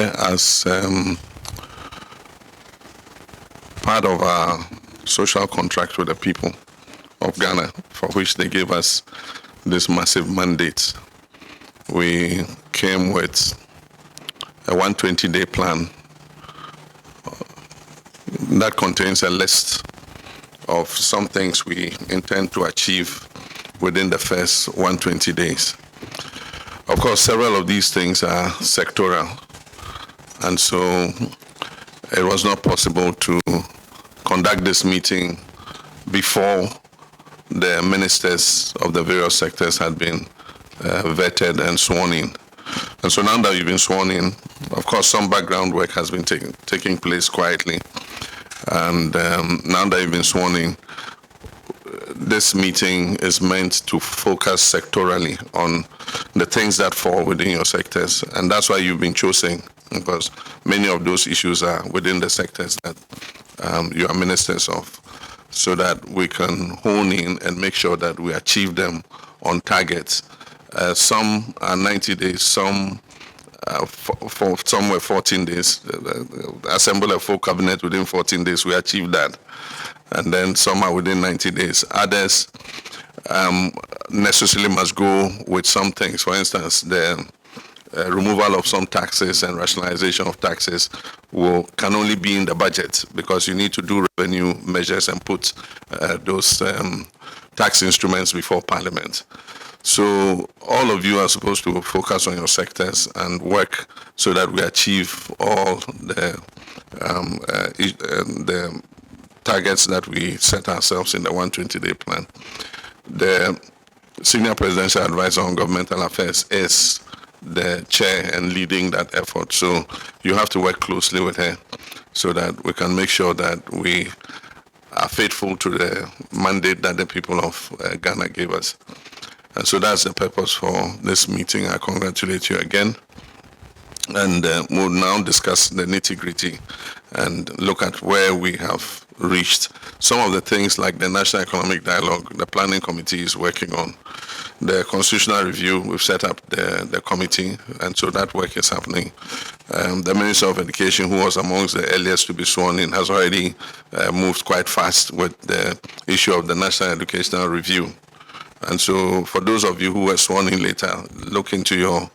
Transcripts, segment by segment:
here as part of our social contract with the people of Ghana, for which they gave us this massive mandate. We came with a 120-day plan that contains a list of some things we intend to achieve within the first 120 days. Of course, several of these things are sectoral, and so it was not possible to conduct this meeting before the ministers of the various sectors had been vetted and sworn in. And so now that you've been sworn in, of course, some background work has been taking place quietly. And now that you've been sworn in, this meeting is meant to focus sectorally on the things that fall within your sectors. And that's why you've been chosen, because many of those issues are within the sectors that you are ministers of, so that we can hone in and make sure that we achieve them on target. Some are 90 days, some for some were 14 days. Assemble a full cabinet within 14 days, we achieved that. And then some are within 90 days. Others necessarily must go with some things. For instance, the removal of some taxes and rationalization of taxes can only be in the budget, because you need to do revenue measures and put those tax instruments before Parliament. So all of you are supposed to focus on your sectors and work so that we achieve all the targets that we set ourselves in the 120-day plan. The Senior Presidential Advisor on Governmental Affairs is the chair and leading that effort. So you have to work closely with her so that we can make sure that we are faithful to the mandate that the people of Ghana gave us. And so that's the purpose for this meeting. I congratulate you again. And we'll now discuss the nitty-gritty and look at where we have reached. Some of the things like the National Economic Dialogue, the Planning Committee is working on. The Constitutional Review, we've set up the committee, and so that work is happening. The Minister of Education, who was amongst the earliest to be sworn in, has already moved quite fast with the issue of the National Educational Review. And so for those of you who were sworn in later, look into your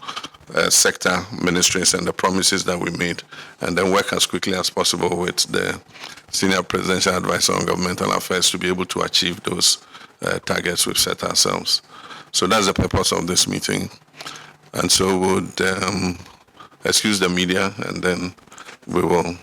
sector ministries and the promises that we made, and then work as quickly as possible with the Senior Presidential Advisor on Governmental Affairs to be able to achieve those targets we've set ourselves. So that's the purpose of this meeting. And so we'll excuse the media, and then we will